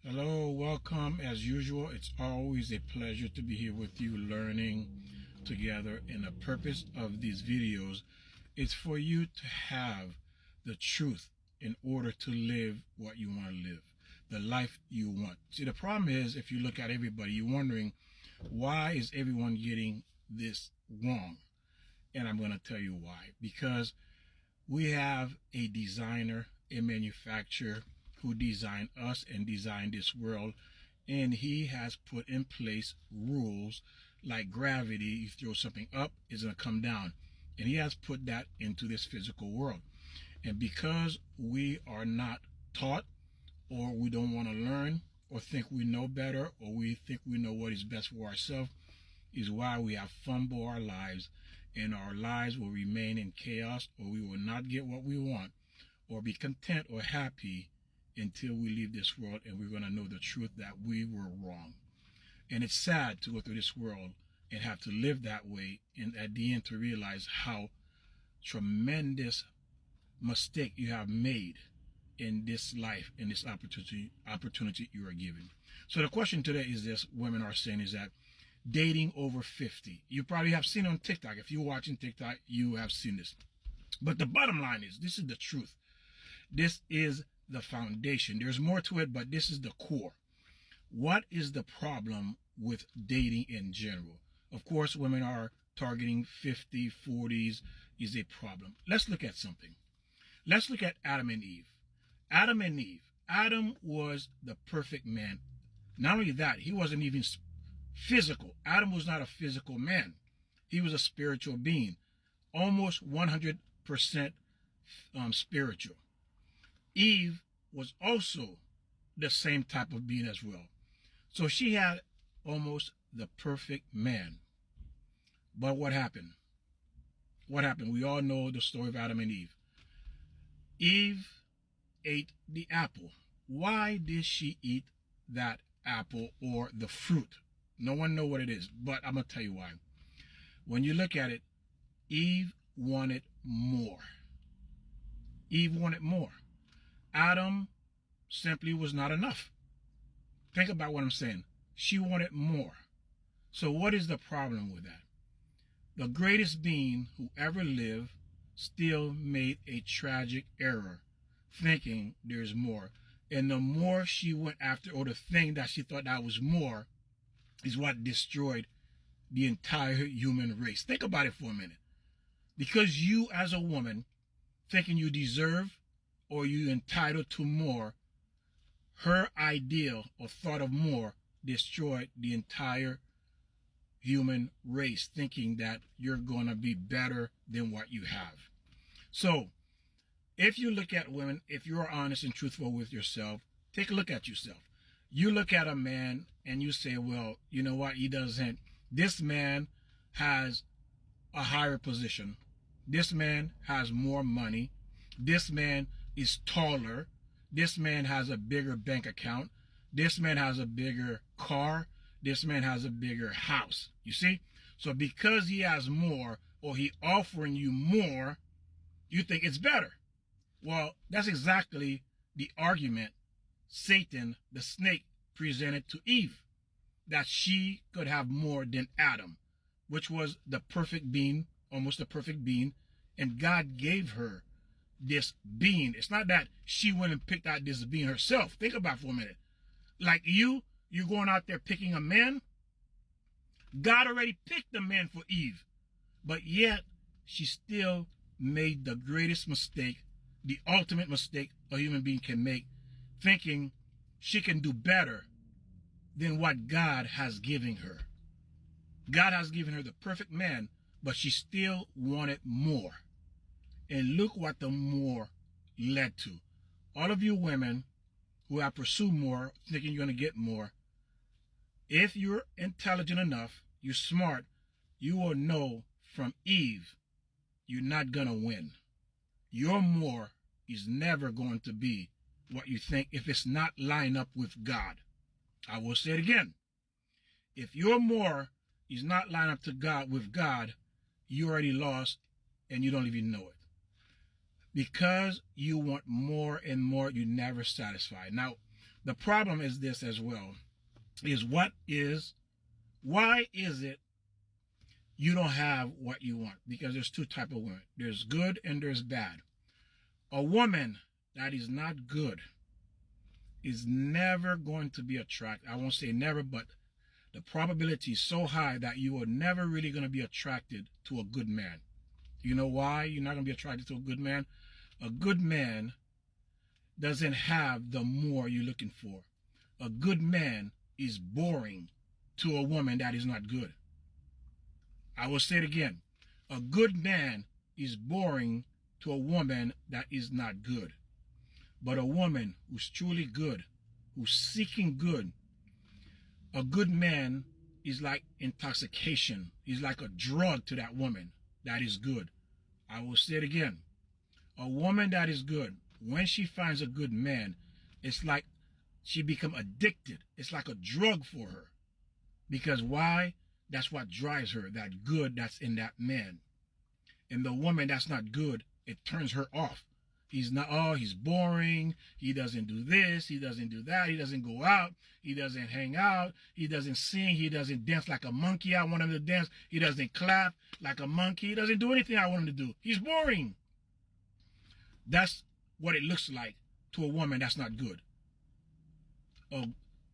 Hello, welcome. As usual, it's always a pleasure to be here with you learning together. And the purpose of these videos is for you to have the truth in order to live what you want to live, the life you want. See, the problem is if you look at everybody, you're wondering, why is everyone getting this wrong? And I'm going to tell you why. Because we have a designer, a manufacturer, who designed us and designed this world, and he has put in place rules like gravity. You throw something up, it's going to come down, and he has put that into this physical world. And because we are not taught, or we don't want to learn, or think we know better, or we think we know what is best for ourselves, is why we have fumbled our lives, and our lives will remain in chaos, or we will not get what we want, or be content or happy until we leave this world, and we're going to know the truth that we were wrong. And it's sad to go through this world and have to live that way, and at the end to realize how tremendous mistake you have made in this life, in this opportunity you are given. So the question today is this, women are saying, is that dating over 50. You probably have seen on TikTok. If you're watching TikTok, you have seen this. But the bottom line is, this is the truth. This is the foundation. There's more to it, but this is the core. What is the problem with dating in general? Of course, women are targeting 50, 40s is a problem. Let's look at something. Let's look at Adam and Eve. Adam and Eve. Adam was the perfect man. Not only that, he wasn't even physical. Adam was not a physical man. He was a spiritual being, almost 100% spiritual. Eve was also the same type of being as well. So she had almost the perfect man. But what happened? What happened? We all know the story of Adam and Eve. Eve ate the apple. Why did she eat that apple or the fruit? No one knows what it is, but I'm going to tell you why. When you look at it, Eve wanted more. Eve wanted more. Adam simply was not enough. Think about what I'm saying. She wanted more. So what is the problem with that? The greatest being who ever lived still made a tragic error, thinking there's more. And the more she went after, or the thing that she thought that was more, is what destroyed the entire human race. Think about it for a minute. Because you as a woman, thinking you deserve or you entitled to more, her ideal or thought of more destroyed the entire human race, thinking that you're going to be better than what you have. So if you look at women, if you're honest and truthful with yourself, take a look at yourself. You look at a man and you say, well, you know what, this man has a higher position. This man has more money. This man is taller. This man has a bigger bank account. This man has a bigger car. This man has a bigger house. You see? So because he has more, or he offering you more, you think it's better. Well, that's exactly the argument Satan, the snake, presented to Eve, that she could have more than Adam, which was the perfect being, almost the perfect being, and God gave her this being. It's not that she went and picked out this being herself. Think about it for a minute. Like you're going out there picking a man. God already picked the man for Eve, but yet she still made the greatest mistake, the ultimate mistake a human being can make, thinking she can do better than what God has given her. God has given her the perfect man, but she still wanted more. And look what the more led to. All of you women who have pursued more, thinking you're going to get more, if you're intelligent enough, you're smart, you will know from Eve, you're not going to win. Your more is never going to be what you think if it's not lined up with God. I will say it again. If your more is not lined up to God with God, you already lost and you don't even know it. Because you want more and more, you're never satisfied. Now, The problem is this as well, is why is it you don't have what you want? Because there's two types of women. There's good and there's bad. A woman that is not good is never going to be attracted. I won't say never, but the probability is so high that you are never really going to be attracted to a good man. You know why you're not going to be attracted to a good man? A good man doesn't have the more you're looking for. A good man is boring to a woman that is not good. I will say it again. A good man is boring to a woman that is not good. But a woman who's truly good, who's seeking good, a good man is like intoxication. He's like a drug to that woman that is good. I will say it again. A woman that is good, when she finds a good man, it's like she become addicted. It's like a drug for her. Because why? That's what drives her, that good that's in that man. And the woman that's not good, it turns her off. He's not, oh, he's boring. He doesn't do this. He doesn't do that. He doesn't go out. He doesn't hang out. He doesn't sing. He doesn't dance like a monkey. I want him to dance. He doesn't clap like a monkey. He doesn't do anything I want him to do. He's boring. That's what it looks like to a woman that's not good.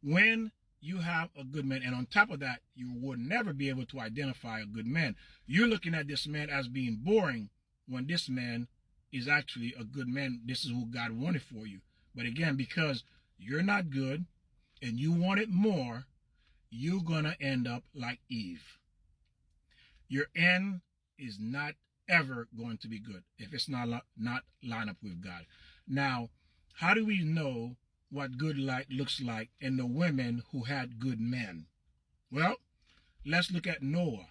When you have a good man, and on top of that, you will never be able to identify a good man. You're looking at this man as being boring when this man is actually a good man. This is who God wanted for you. But again, because you're not good and you want it more, you're going to end up like Eve. Your end is not ever going to be good if it's not line up with God. Now, how do we know what good looks like in the women who had good men? Well, let's look at Noah.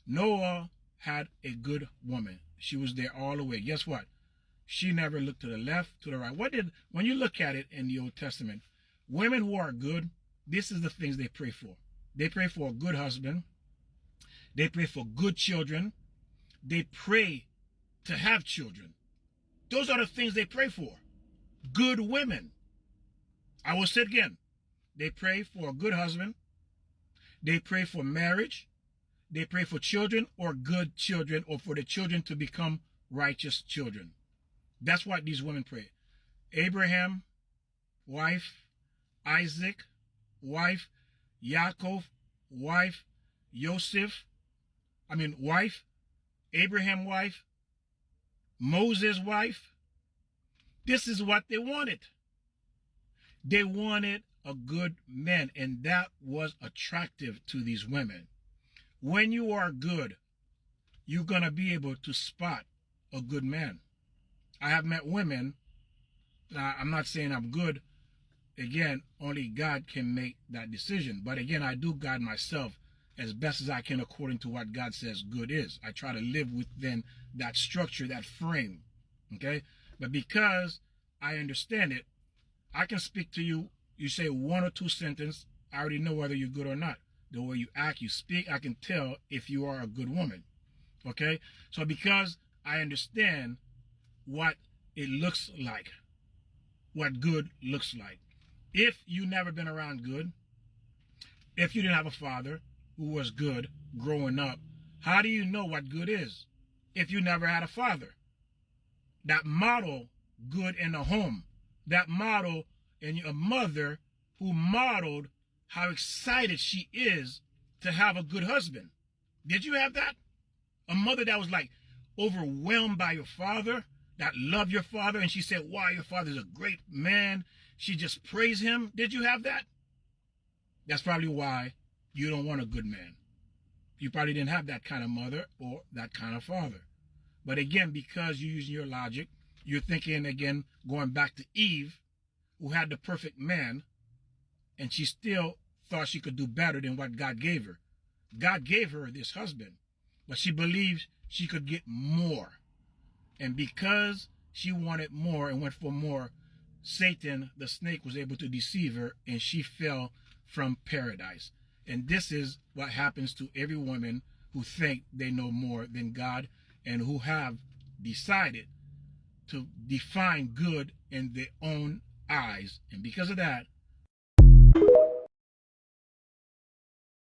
Noah had a good woman. She was there all the way. Guess what? She never looked to the left, to the right. When you look at it in the Old Testament, women who are good, this is the things they pray for. They pray for a good husband. They pray for good children. They pray to have children. Those are the things they pray for. Good women. I will say it again. They pray for a good husband. They pray for marriage. They pray for children or good children, or for the children to become righteous children. That's what these women pray. Abraham, wife. Isaac, wife. Yaakov, wife. Joseph, wife. Abraham, wife. Moses, wife. This is what they wanted. They wanted a good man, and that was attractive to these women. When you are good, you're going to be able to spot a good man. I have met women, I'm not saying I'm good. Again, only God can make that decision. But again, I do guide myself as best as I can according to what God says good is. I try to live within that structure, that frame. Okay? But because I understand it, I can speak to you. You say one or two sentences, I already know whether you're good or not. The way you act, you speak, I can tell if you are a good woman. Okay? So because I understand what it looks like, what good looks like. If you never been around good, if you didn't have a father who was good growing up, how do you know what good is? If you never had a father that model good in the home, that model and a mother who modeled how excited she is to have a good husband. Did you have that? A mother that was like overwhelmed by your father, that loved your father, and she said, wow, your father's a great man. She just praised him. Did you have that? That's probably why you don't want a good man. You probably didn't have that kind of mother or that kind of father. But again, because you're using your logic, you're thinking, again, going back to Eve, who had the perfect man, and she still thought she could do better than what God gave her. God gave her this husband, but she believed she could get more. And because she wanted more and went for more, Satan, the snake, was able to deceive her, and she fell from paradise. And this is what happens to every woman who think they know more than God and who have decided to define good in their own eyes, and because of that,